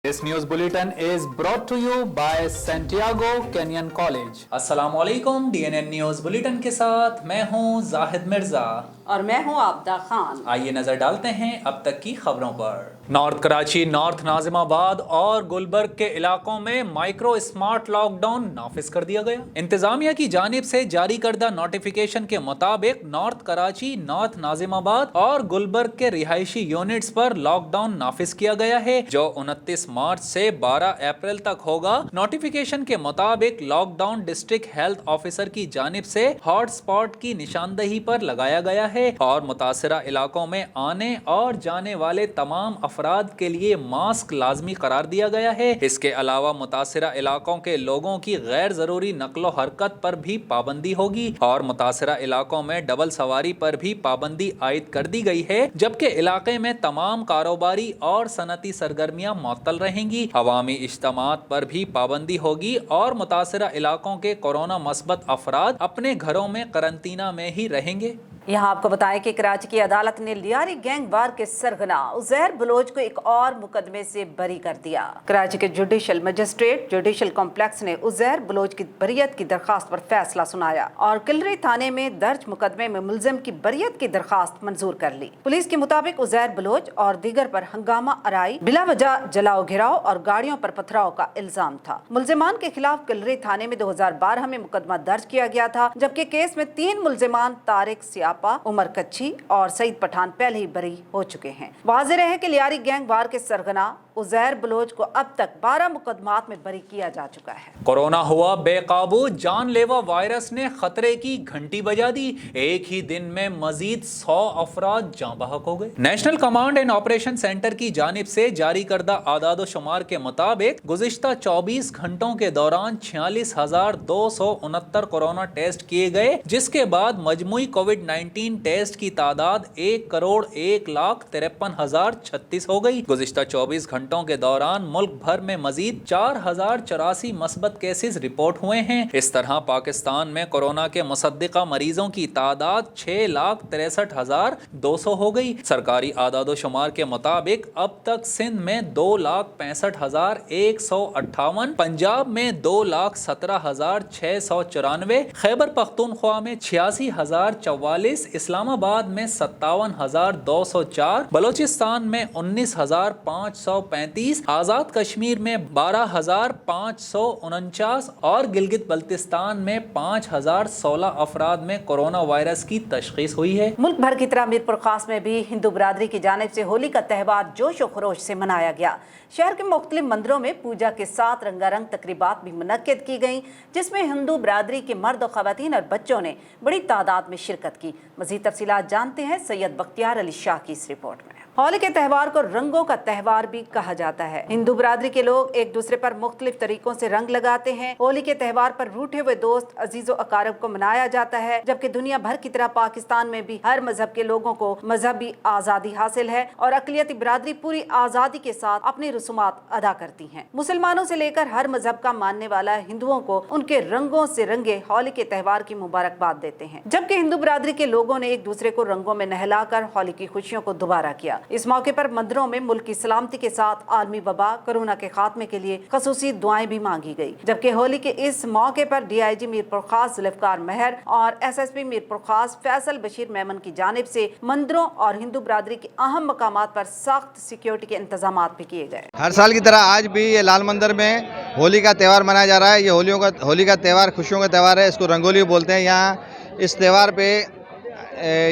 This news bulletin is brought to you by Santiago Kenyan College. अस्सलामुअलैकुम DNN news bulletin के साथ मैं हूं जाहिद मिर्ज़ा और मैं हूं आबदा खान। आइए नजर डालते हैं अब तक की खबरों पर। नॉर्थ कराची, नॉर्थ नाजिमाबाद और गुलबर्ग के इलाकों में माइक्रो स्मार्ट लॉकडाउन नाफिज कर दिया गया। इंतजामिया की जानिब से जारी करदा नोटिफिकेशन के मुताबिक नॉर्थ कराची, नॉर्थ नाजिमाबाद और गुलबर्ग के रिहायशी यूनिट्स पर लॉकडाउन नाफिज किया गया है, जो 29 मार्च से 12 अप्रैल तक होगा। नोटिफिकेशन के मुताबिक लॉकडाउन डिस्ट्रिक्ट हेल्थ ऑफिसर की जानिब से हॉट स्पॉट की निशानदही पर लगाया गया है और मुतासरा इलाकों में आने और जाने वाले तमाम अफराद के लिए मास्क लाजमी करार दिया गया है। इसके अलावा मुतासरा इलाकों के लोगों की गैर जरूरी नकलो हरकत पर भी पाबंदी होगी और मुतासरा इलाकों में डबल सवारी पर भी पाबंदी आयद कर दी गई है, जबकि इलाके में तमाम कारोबारी और सनती सरगर्मियां मुअत्तल रहेंगी। अवामी इज्तिमात पर भी पाबंदी होगी और मुतासरा इलाकों के कोरोना मस्बत अफराद अपने घरों में करंतना में ही रहेंगे। यहाँ आपको बताएं कि कराची की अदालत ने लियारी गैंग वार के सरगना उजैर बलोच को एक और मुकदमे से बरी कर दिया। कराची के जुडिशल मजिस्ट्रेट जुडिशल कॉम्प्लेक्स ने उजैर बलोच की बरियत की दरखास्त पर फैसला सुनाया और किलरी थाने में दर्ज मुकदमे में मुलजिम की बरियत की दरखास्त मंजूर कर ली। पुलिस के मुताबिक उजैर बलोच और दीगर पर हंगामा आराई, बिला वजह जलाओ घिराव और गाड़ियों पर पथराव का इल्जाम था। मुलजिमान के खिलाफ किलरी थाने में 2012 में मुकदमा दर्ज किया गया था, जबकि केस में 3 मुलजिमान तारिक सियापा, उमर कच्ची और सईद पठान पहले ही बरी हो चुके हैं। वाज़ेह है कि लियारी गैंग वार के सरगना उजैर बलोच को अब तक 12 मुकदमात में बरी किया जा चुका है। कोरोना हुआ बेकाबू, जानलेवा वायरस ने खतरे की घंटी बजा दी। एक ही दिन में मजीद 100 अफराद जाँ बहक हो गए। National command and operation centre की जानिब से जारी करदा आदाद शुमार के मुताबिक गुज़िश्ता 24 घंटों के दौरान 46,269 कोरोना टेस्ट किए गए, जिसके बाद मजमूई कोविड-19 टेस्ट की तादाद 1,01,53,036 हो गई। गुज़िश्ता 24 घंटों के दौरान मुल्क भर में मजीद 4,084 मस्बत केसेस रिपोर्ट हुए हैं। इस तरह पाकिस्तान में कोरोना के मुसद्दिका मरीजों की तादाद 6,63,200 हो गई। सरकारी आदाद शुमार के मुताबिक अब तक सिंध में 2,65,158, पंजाब में 2,17,694, खैबर पख्तूनख्वा में 86,044, इस्लामाबाद में 57,204, बलोचिस्तान में 19,535, आजाद कश्मीर में 12,549 और गिलगित बल्तिस्तान में 5,016 अफराद में कोरोना वायरस की तशखीस हुई है। मुल्क भर की तरह मीरपुर खास में भी हिंदू बरादरी की जानिब से होली का त्यौहार जोश व खरोश से मनाया गया। शहर के मुख्तलिफ मंदिरों में पूजा के साथ रंगारंग तकरीबात भी मुनक्किद की गईं, जिसमें हिंदू बरादरी के मर्द, ख़वातीन और बच्चों ने बड़ी तादाद में शिरकत की। मज़ीद तफसीलात जानते हैं सैयद बख्तियार अली शाह की इस रिपोर्ट में। होली के त्यौहार को रंगों का त्यौहार भी कहा जाता है। हिंदू बरादरी के लोग एक दूसरे पर मुख्तलिफ तरीकों से रंग लगाते हैं। होली के त्यौहार पर रूठे हुए दोस्त, अजीजो अकारब को मनाया जाता है, जबकि दुनिया भर की तरह पाकिस्तान में भी हर मजहब के लोगों को मजहबी आज़ादी हासिल है और अक़लियती बरादरी पूरी आज़ादी के साथ अपनी रसूमात अदा करती हैं। मुसलमानों से लेकर हर मजहब का मानने वाला हिंदुओं को उनके रंगों से रंगे होली के त्यौहार की मुबारकबाद देते हैं, जबकि हिंदू बरादरी के लोगों ने एक दूसरे को रंगों में नहलाकर होली की खुशियों को दोबारा किया। इस मौके पर मंदिरों में मुल्क की सलामती के साथ आलमी वबा कोरोना के खात्मे के लिए खसूसी दुआएं भी मांगी गई। जबकि होली के इस मौके पर DIG मीरपुर खास जुल्फ़िकार मेहर और SSP मीरपुर खास फैसल बशीर मेमन की जानिब से मंदिरों और हिंदू बरादरी के अहम मकामात पर सख्त सिक्योरिटी के इंतजाम भी किए गए। हर साल की तरह आज भी ये लाल मंदिर में होली का त्यौहार मनाया जा रहा है। ये होली का त्यौहार खुशियों का त्यौहार है, इसको रंगोली बोलते हैं। यहाँ इस त्यौहार पे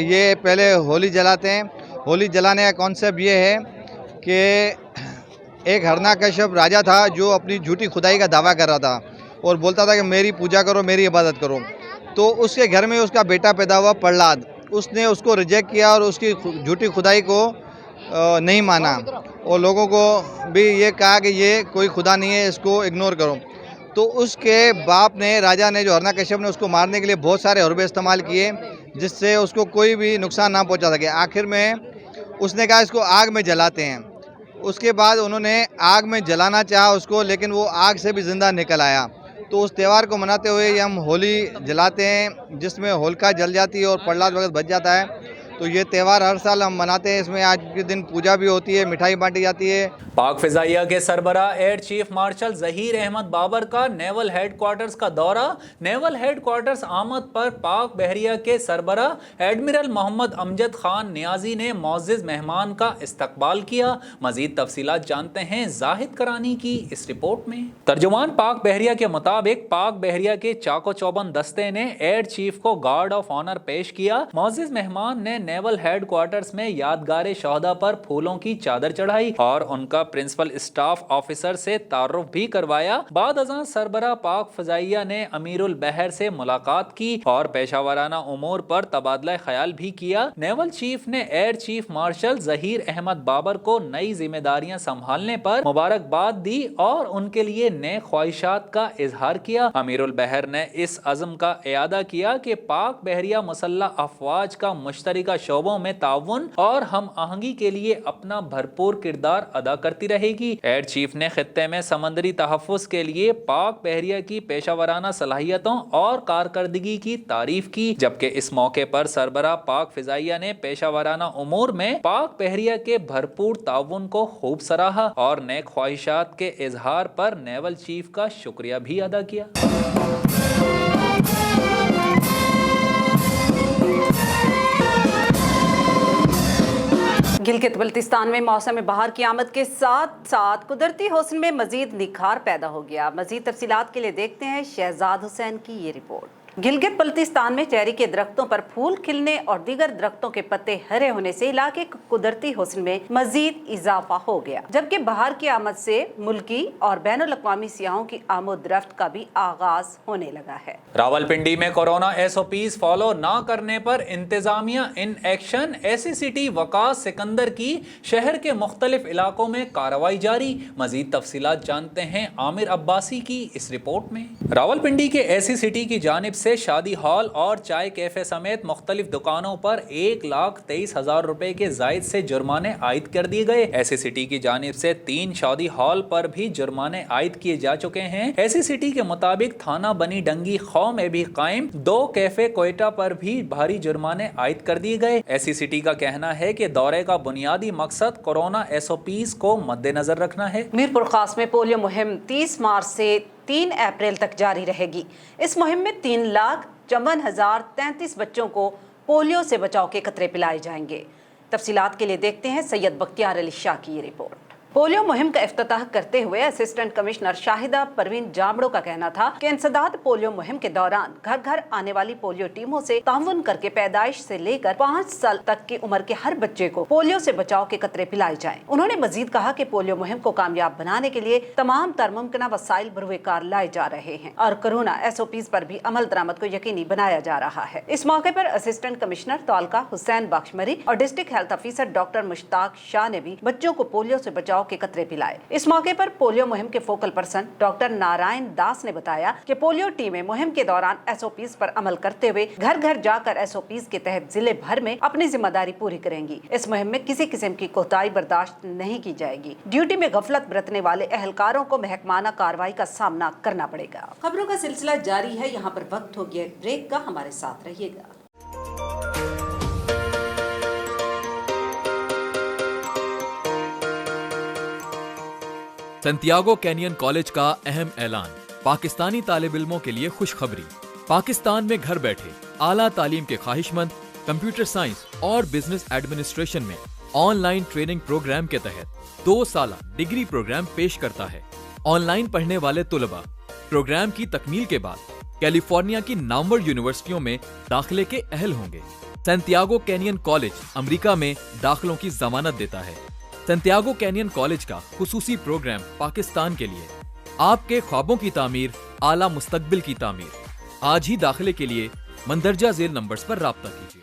ये पहले होली जलाते हैं। होली जलाने का कॉन्सेप्ट ये है कि एक हिरण्यकश्यप राजा था जो अपनी झूठी खुदाई का दावा कर रहा था और बोलता था कि मेरी पूजा करो, मेरी इबादत करो। तो उसके घर में उसका बेटा पैदा हुआ प्रहलाद। उसने उसको रिजेक्ट किया और उसकी झूठी खुदाई को नहीं माना और लोगों को भी ये कहा कि ये कोई खुदा नहीं है, इसको इग्नोर करो। तो उसके बाप ने, राजा ने, जो हिरण्यकश्यप ने, उसको मारने के लिए बहुत सारे हरबे इस्तेमाल किए जिससे उसको कोई भी नुकसान ना पहुंचा सके। आखिर में उसने कहा इसको आग में जलाते हैं। उसके बाद उन्होंने आग में जलाना चाहा उसको, लेकिन वो आग से भी ज़िंदा निकल आया। तो उस त्यौहार को मनाते हुए हम होली जलाते हैं, जिसमें होलिका जल जाती है और प्रहलाद वगैरह बच जाता है। तो ये त्यौहार हर साल हम मनाते हैं। इसमें आज के दिन पूजा भी होती है, मिठाई बांटी जाती है। पाक फिजाइया के सरबराह air chief marshal Zaheer Ahmad Babar का नेवल हेडक्वार्टर्स का दौरा। नेवल हेडक्वार्टर्स आमद पर पाक बहरिया के सरबराह एडमिरल मोहम्मद अमजद खान नियाजी ने मौजिज मेहमान का इस्तकबाल किया। मजीद तफसीलात जानते हैं जाहिद करानी की इस रिपोर्ट में। तर्जुमान पाक बहरिया के मुताबिक पाक बहरिया के चाको चौबंद दस्ते ने एयर चीफ को गार्ड ऑफ ऑनर पेश किया। मौजिज मेहमान ने नेवल हेडक्वार्टर्स में यादगार शोहदा पर फूलों की चादर चढ़ाई और उनका प्रिंसिपल स्टाफ ऑफिसर से तारुफ भी करवाया। बाद अज़ां सरबराह पाक फजाइया ने अमीरुल बहर से मुलाकात की और पेशावराना उमूर पर तबादला ख्याल भी किया। नेवल चीफ ने air chief marshal Zaheer Ahmad Babar को नई जिम्मेदारियां संभालने पर मुबारकबाद दी और उनके लिए नए ख्वाहिशात का इजहार किया। अमीरुल बहर ने इस अज़म का इयादा किया कि पाक बहरिया मुसल्लह अफवाज का मुश्तरका शोबों में ताउन और हम आहंगी के लिए अपना भरपूर किरदार अदा करती रहेगी। एयर चीफ ने खित्ते में समंदरी तहफ़्फ़ुज़ के लिए पाक बहरिया की पेशावराना सलाहियतों और कारकर्दगी की तारीफ की, जबकि इस मौके पर सरबराह पाक फिजाइया ने पेशावराना उमूर में पाक बहरिया के भरपूर ताउन को खूब सराहा और नए ख्वाहिशात के इजहार पर नेवल चीफ का शुक्रिया भी अदा किया। गिलगित बल्तिस्तान में मौसम बहार की आमद के साथ साथ कुदरती हुस्न में मजीद निखार पैदा हो गया। मजीद तफसीलात के लिए देखते हैं शहजाद हुसैन की ये रिपोर्ट। गिलगित बल्तिस्तान में चेरी के दरख्तों पर फूल खिलने और दीगर दरख्तों के पत्ते हरे होने से इलाके के कुदरती हुस्न में मजीद इजाफा हो गया, जबकि बहार की आमद से मुल्की और बैनुल अक़वामी सियाहों की आमद रफ्त का भी आगाज होने लगा है। रावलपिंडी में कोरोना SOPs फॉलो न करने पर इंतजामिया in action. SCCT Waqas Sikandar की शहर के मुख्तलिफ इलाकों में कार्रवाई जारी। मजीद तफसीलात जानते हैं आमिर अब्बासी की इस रिपोर्ट में। रावलपिंडी के SCCT की जानिब से शादी हॉल और चाय कैफे समेत मुख्तलिफ दुकानों पर 1,23,000 रुपए के जायद से जुर्माने आयद कर दिए गए। SCCT की जानिब से 3 शादी हॉल पर भी जुर्माने आयद किए जा चुके हैं। SCCT के मुताबिक थाना बनी डंगी खौ में भी कायम 2 कैफे कोयटा पर भी भारी जुर्माने आयद कर दिए गए। SCCT का कहना है कि दौरे का बुनियादी मकसद कोरोना SOPs को मद्देनजर रखना है। मीरपुर खास में पोलियो मुहिम 30 मार्च से 3 अप्रैल तक जारी रहेगी। इस मुहिम में 3,54,033 बच्चों को पोलियो से बचाव के कतरे पिलाए जाएंगे। तफसीलात के लिए देखते हैं सैयद बख्तियार अली शाह की ये रिपोर्ट। पोलियो मुहिम का इफ्तिताह करते हुए असिस्टेंट कमिश्नर शाहिदा परवीन जामड़ो का कहना था कि इंसदाद पोलियो मुहिम के दौरान घर घर आने वाली पोलियो टीमों से ताउन करके पैदाइश से लेकर 5 साल तक की उम्र के हर बच्चे को पोलियो से बचाव के कतरे पिलाए जाएं। उन्होंने मजीद कहा कि पोलियो मुहिम को कामयाब बनाने के लिए तमाम तरमुमकिन वसाइल बरूएकार लाए जा रहे हैं और कोरोना SOPs पर भी अमल दरामद को यकीनी बनाया जा रहा है। इस मौके पर असिस्टेंट कमिश्नर तौलका हुसैन बख्शमरी और district health officer doctor Mushtaq Shah ने भी बच्चों को पोलियो से बचाव के कतरे पिलाए। इस मौके पर पोलियो मुहिम के focal person doctor Narayan Das ने बताया कि पोलियो टीमें मुहिम के दौरान SOPs पर अमल करते हुए घर घर जाकर SOPs के तहत जिले भर में अपनी जिम्मेदारी पूरी करेंगी। इस मुहिम में किसी किस्म की कोताही बर्दाश्त नहीं की जाएगी। ड्यूटी में गफलत बरतने वाले एहलकारों को महकमाना कार्रवाई का सामना करना पड़ेगा। खबरों का सिलसिला जारी है, यहाँ पर वक्त हो गया ब्रेक का, हमारे साथ रहिएगा। सैंटियागो कैनियन कॉलेज का अहम ऐलान। पाकिस्तानी तालिब इल्मों के लिए खुशखबरी। पाकिस्तान में घर बैठे आला तालीम के ख्वाहिशमंद कंप्यूटर साइंस और बिजनेस एडमिनिस्ट्रेशन में ऑनलाइन ट्रेनिंग प्रोग्राम के तहत 2 साला डिग्री प्रोग्राम पेश करता है। ऑनलाइन पढ़ने वाले तुलबा प्रोग्राम की तकमील के बाद कैलिफोर्निया की नामवर यूनिवर्सिटियों में दाखिले के अहल होंगे। सैंटियागो कैनियन कॉलेज अमेरिका में दाखिलों की जमानत देता है। सैंटियागो कैनियन कॉलेज का खुसूसी प्रोग्राम पाकिस्तान के लिए आपके ख्वाबों की तामीर, आला मुस्तकबिल की तामीर। आज ही दाखिले के लिए मंदरजा झेल नंबर्स पर राब्ता कीजिए।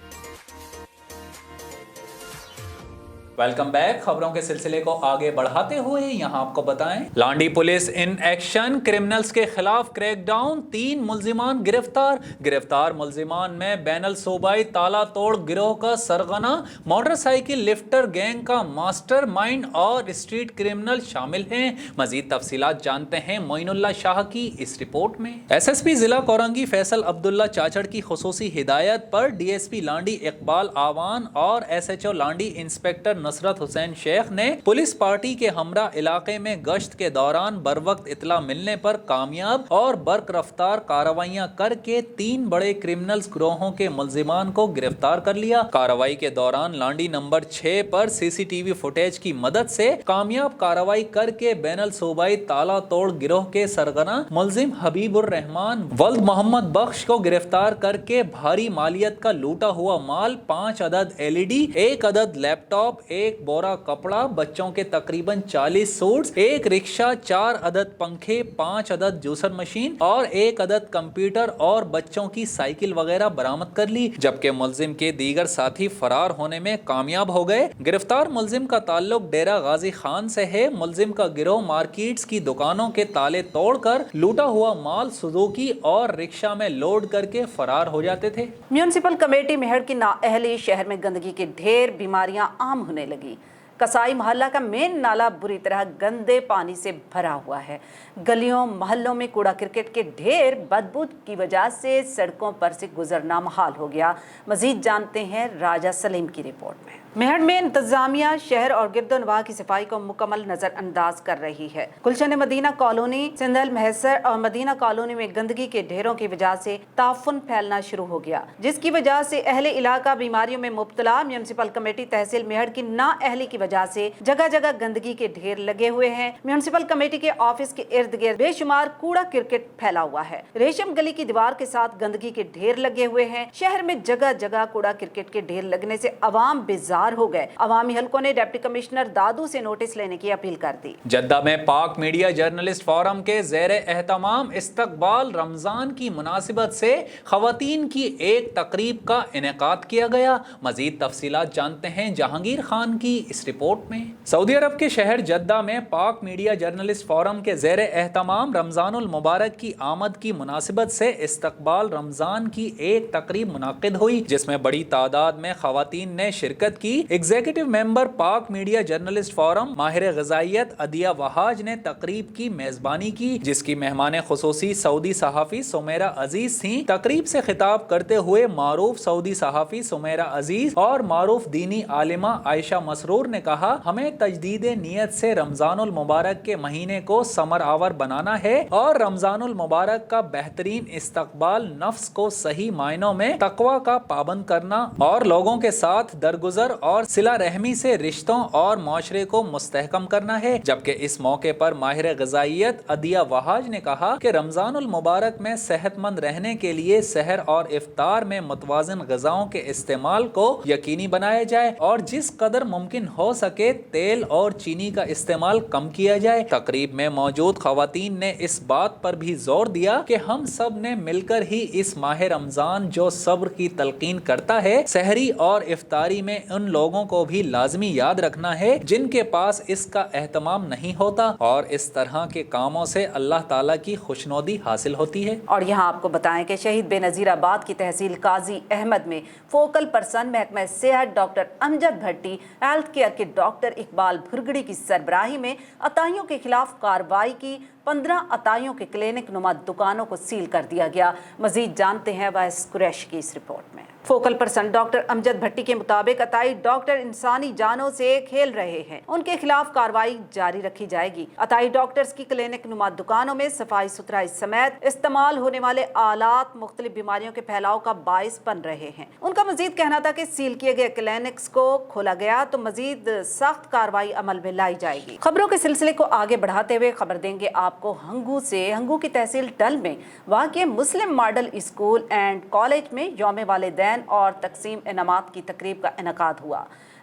Welcome back. खबरों के सिलसिले को आगे बढ़ाते हुए यहाँ आपको बताएं, Landhi police in action, criminals के खिलाफ क्रैकडाउन, 3 मुल्जिमान गिरफ्तार मुल्जिमान में बैनल सूबाई ताला तोड़ गिरोह का सरगना, मोटरसाइकिल लिफ्टर गैंग का मास्टर माइंड और स्ट्रीट क्रिमिनल शामिल हैं। मजीद तफसीलात जानते हैं मोइनुल्लाह शाह की इस रिपोर्ट में। SSP जिला कोरंगी फैसल अब्दुल्ला चाचड़ की खुसूसी हिदायत पर DSP लांडी इकबाल आवान और SHO लांडी इंस्पेक्टर नुसरत हुसैन शेख ने पुलिस पार्टी के हमरा इलाके में गश्त के दौरान बरवक्त इतला मिलने पर कामयाब और बर्क रफ्तार कार्रवाइयां करके 3 बड़े क्रिमिनल्स गिरोहों के मुल्जिमान को गिरफ्तार कर लिया। कार्रवाई के दौरान लांडी नंबर 6 पर CCTV फुटेज की मदद से कामयाब कार्रवाई करके बैनल सूबाई ताला तोड़ गिरोह के सरगना मुल्जिम हबीबुर रहमान वल्द मोहम्मद बख्श को गिरफ्तार करके भारी मालियत का लूटा हुआ माल 5 अदद LED, 1 अदद लैपटॉप, 1 बोरा कपड़ा, बच्चों के तकरीबन 40 सूट्स, 1 रिक्शा, 4 अदद पंखे, 5 अदद जूसर मशीन और 1 अदद कंप्यूटर और बच्चों की साइकिल वगैरह बरामद कर ली, जबकि मुल्जिम के दीगर साथी फरार होने में कामयाब हो गए। गिरफ्तार मुल्जिम का ताल्लुक डेरा गाजी खान से है। मुल्जिम का गिरोह मार्केट्स की दुकानों के ताले तोड़कर लूटा हुआ माल सुजुकी और रिक्शा में लोड करके फरार हो जाते थे। म्यूनिसिपल कमेटी मेहड़ की नाअहली, शहर में गंदगी के ढेर, बीमारियां आम होने लगी। कसाई मोहल्ला का मेन नाला बुरी तरह गंदे पानी से भरा हुआ है। गलियों मोहल्लों में कूड़ा क्रिकेट के ढेर, बदबू की वजह से सड़कों पर से गुजरना मुहाल हो गया। मजीद जानते हैं राजा सलीम की रिपोर्ट में। मेहड़ में इंतजामिया शहर और गिरदोनवाह की सफाई को मुकम्मल नजरअंदाज कर रही है। गुलशन मदीना कॉलोनी, सिंधल महसर और मदीना कॉलोनी में गंदगी के ढेरों की वजह से ताफुन फैलना शुरू हो गया, जिसकी वजह से अहले इलाका बीमारियों में मुब्तला। म्यूनिसिपल कमेटी तहसील मेहड़ की नाअहली की वजह से जगह जगह गंदगी के ढेर लगे हुए हैं। म्यूनिसिपल कमेटी के ऑफिस के इर्द गिर्द बेशुमार कूड़ा क्रिकेट फैला हुआ है। रेशम गली की दीवार के साथ गंदगी के ढेर लगे हुए हैं। शहर में जगह जगह कूड़ा क्रिकेट के ढेर लगने से अवाम बेजार हो गए। अवामी हलकों ने डिप्टी कमिश्नर दादू से नोटिस लेने की अपील कर दी। जद्दा में पाक मीडिया जर्नलिस्ट फोरम के ज़ेरे एहतमाम इस्तकबाल रमजान की मुनासिबत से खवातीन की एक तकरीब का इनेकाद किया गया। मजीद तफसीलात जानते हैं जहांगीर खान की इस रिपोर्ट में। सऊदी अरब के शहर जद्दा में पाक मीडिया जर्नलिस्ट फोरम के ज़ेरे एहतमाम रमजानुल मुबारक की आमद की मुनासिबत से इस्तकबाल रमजान की एक तकरीब मुनाकिद हुई, जिसमें बड़ी तादाद में खवातीन ने शिरकत की। एग्जीक्यूटिव मेंबर पाक मीडिया जर्नलिस्ट फोरम माहिर ग़िज़ाइयत अदिया वहाज ने तकरीब की मेज़बानी की, जिसकी मेहमान खुसूसी सऊदी सहाफ़ी सुमेरा अजीज थी। तकरीब से खिताब करते हुए मारूफ सऊदी सहाफ़ी सुमेरा अजीज और मारूफ दीनी आलिमा आयशा मसरूर ने कहा, हमें तजदीद नियत से रमजानुल मुबारक के महीने को समर आवर बनाना है और रमजानुल मुबारक का बेहतरीन इस्तकबाल नफ्स को सही मायनों में तकवा का पाबंद करना और लोगों के साथ दरगुजर और सिला रहमी से रिश्तों और माशरे को मुस्तहकम करना है। जबकि इस मौके पर माहिर ग़िज़ाइयत अदिया वहाज ने कहा कि रमजानुल मुबारक में सेहतमंद रहने के लिए सहर और इफ्तार में मुतवाज़िन ग़िज़ाओं के इस्तेमाल को यकीनी बनाया जाए और जिस कदर मुमकिन हो सके तेल और चीनी का इस्तेमाल कम किया जाए। तकरीब में मौजूद खवातीन ने इस बात पर भी जोर दिया कि हम सब ने मिलकर ही इस माह रमजान जो सब्र की तलकीन करता है, सहरी और इफ्तारी में उन लोगों को भी लाजमी याद रखना है जिनके पास इसका एहतमाम नहीं होता और इस तरह के कामों से अल्लाह ताला की खुशनौदी हासिल होती है। और यहाँ आपको बताएं कि शहीद बेनज़ीराबाद की तहसील काजी अहमद में फोकल पर्सन महकमा सेहत डॉक्टर अमजद भट्टी, हेल्थ केयर के डॉक्टर इकबाल भुरगड़ी की सरबराही में अताइयों के खिलाफ कार्रवाई की। 15 अताइयों के क्लिनिक नुमा दुकानों को सील कर दिया गया। मजीद जानते हैं वाइस कुरैश की इस रिपोर्ट में। फोकल पर्सन डॉक्टर अमजद भट्टी के मुताबिक अताई डॉक्टर इंसानी जानों से खेल रहे हैं, उनके खिलाफ कार्रवाई जारी रखी जाएगी। अताई डॉक्टर्स की क्लिनिक नुमा दुकानों में सफाई सुथराई समेत इस्तेमाल होने वाले आलात मुख्तलिफ बीमारियों के फैलाव का बाइस बन रहे हैं। उनका मजीद कहना था कि सील किए गए क्लिनिक्स को खोला गया तो मजीद सख्त कार्रवाई अमल में लाई जाएगी। खबरों के सिलसिले को आगे बढ़ाते हुए खबर देंगे आपको हंगू से। हंगू की तहसील डल में वाक़ मुस्लिम मॉडल स्कूल एंड कॉलेज में यौम वालिदैन और तकसीम इनामात की तकरीब का इनेकाद हुआ।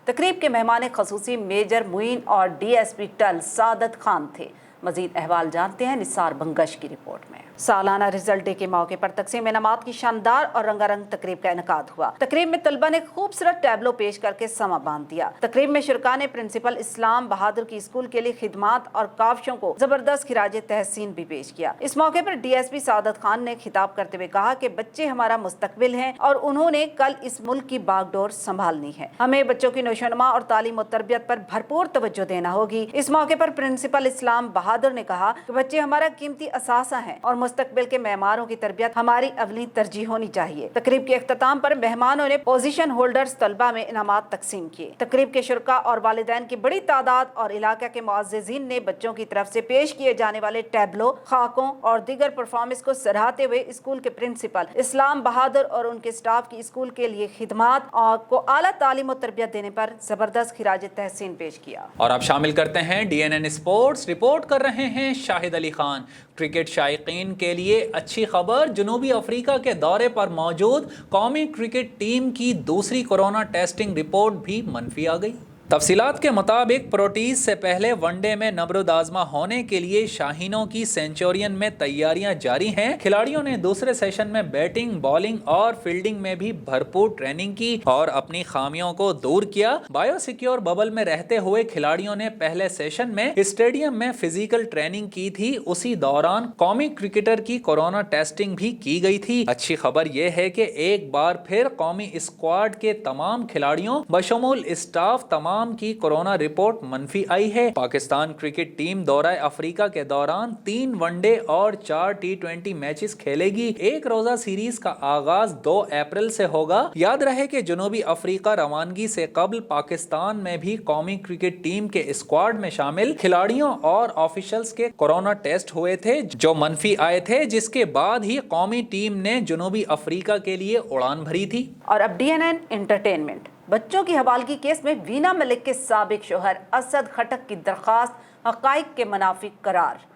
तकरीब के मेहमान खसूसी मेजर मुइन और DSP टल सादत खान थे। मजीद अहवाल जानते हैं निसार बंगश की रिपोर्ट में। सालाना रिजल्ट डे के मौके पर तकसीम इनामात की शानदार और रंगारंग तकरीब का इनकाद हुआ। तकरीब में तलबा ने खूबसूरत टैबलो पेश करके समा बांध दिया। तकरीब में शुरका ने प्रिंसिपल इस्लाम बहादुर की स्कूल के लिए खिदमात और काविशों को जबरदस्त खिराज तहसीन भी पेश किया। इस मौके पर DSP सादत खान ने खिताब करते हुए कहा कि बच्चे हमारा मुस्तकबिल हैं और उन्होंने कल इस मुल्क की बागडोर संभालनी है। हमें बच्चों की नशोनुमा और तालीम और तरबियत पर भरपूर तवज्जो देना होगी। इस मौके पर प्रिंसिपल इस्लाम बहादुर ने कहा कि बच्चे हमारा कीमती असासा हैं और मुस्तकबिल के मेहमानों की तरबियत हमारी अवली तरजीह होनी चाहिए। तकरीब के इख्तिताम पर मेहमानों ने पोजीशन होल्डर्स तलबा में इनामात तकसीम किए। तकरीब के शुरका और वालिदैन की बड़ी तादाद और इलाका के मुअज़्ज़िज़ीन ने बच्चों की तरफ से पेश किए जाने वाले टैबलो, खाकों और दीगर परफॉर्मेंस को सराहते हुए स्कूल के प्रिंसिपल इस्लाम बहादुर और उनके स्टाफ की स्कूल के लिए खिदमात को आला तालीम और तरबियत देने पर जबरदस्त खिराज तहसीन पेश किया। और अब शामिल करते हैं DNN स्पोर्ट्स। रिपोर्ट कर रहे हैं शाहिद अली खान। क्रिकेट शायकीन के लिए अच्छी खबर, जनूबी अफ्रीका के दौरे पर मौजूद कौमी क्रिकेट टीम की दूसरी कोरोना टेस्टिंग रिपोर्ट भी मनफी आ गई। तफसीलात के मुताबिक प्रोटीज से पहले वनडे में नबरुद आजमा होने के लिए शाहीनों की सेंचुरियन में तैयारियां जारी हैं। खिलाड़ियों ने दूसरे सेशन में बैटिंग, बॉलिंग और फील्डिंग में भी भरपूर ट्रेनिंग की और अपनी खामियों को दूर किया। बायोसिक्योर बबल में रहते हुए खिलाड़ियों ने पहले सेशन में स्टेडियम में फिजिकल ट्रेनिंग की थी। उसी दौरान कौमी क्रिकेटर की कोरोना टेस्टिंग भी की गई थी। अच्छी खबर यह है कि एक बार फिर कौमी स्क्वाड के तमाम खिलाड़ियों बशमूल स्टाफ तमाम की कोरोना रिपोर्ट मनफी आई है। पाकिस्तान क्रिकेट टीम दौरा अफ्रीका के दौरान 3 वनडे और 4 T20 मैचेस खेलेगी। एक रोजा सीरीज का आगाज 2 अप्रैल से होगा। याद रहे कि जनूबी अफ्रीका रवानगी से कबल पाकिस्तान में भी कौमी क्रिकेट टीम के स्क्वाड में शामिल खिलाड़ियों और ऑफिशियल्स के कोरोना टेस्ट हुए थे जो मनफी आए थे, जिसके बाद ही कौमी टीम ने जनूबी अफ्रीका के लिए उड़ान भरी थी। और अब DNN एंटरटेनमेंट। बच्चों की हवालगी केस में वीना मलिक के साबिक शोहर असद खटक की दरखास्त हकाइक के मुनाफिक करार।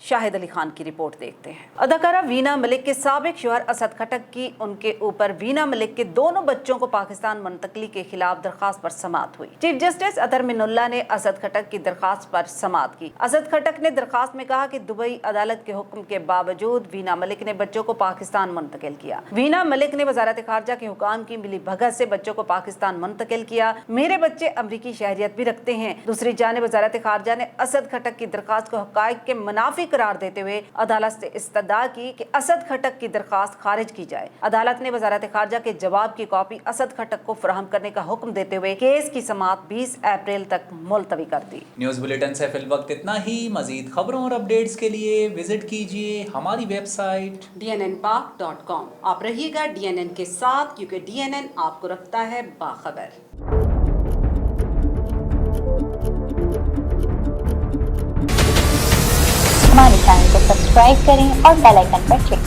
शाहिद अली खान की रिपोर्ट देखते हैं। अदाकारा वीना मलिक के साबिक शोहर असद खटक की उनके ऊपर वीना मलिक के दोनों बच्चों को पाकिस्तान मुंतकली के खिलाफ दरखास्त पर समाअत हुई। चीफ जस्टिस अतर मिनुल्लाह ने असद खटक की दरखास्त पर समाअत की। असद खटक ने दरखास्त में कहा कि दुबई अदालत के हुक्म के बावजूद वीना मलिक ने बच्चों को पाकिस्तान मुंतकिल किया। वीना मलिक ने वजारत खारजा के हुकाम की मिली भगत से बच्चों को पाकिस्तान मुंतकिल किया। मेरे बच्चे अमरीकी शहरियत भी रखते हैं। दूसरी जानिब वजारत खारजा ने असद खटक की दरखास्त को हकाइक के मुनाफिक करार देते हुए अदालत से इस्तदा की कि असद खटक की दरखास्त खारिज की जाए। अदालत ने वजारत खारजा के जवाब की कॉपी असद खटक को फराहम करने का हुक्म देते हुए केस की समाअत 20 अप्रैल तक मुलतवी कर दी। न्यूज बुलेटिन से फिल वक्त इतना ही। मजीद खबरों और अपडेट्स के लिए विजिट कीजिए हमारी वेबसाइट dnnpak.com। आप रहिएगा DNN के साथ, क्योंकि DNN आपको रखता है बाखबर। हमारे चैनल को सब्सक्राइब करें और बेल आइकन पर क्लिक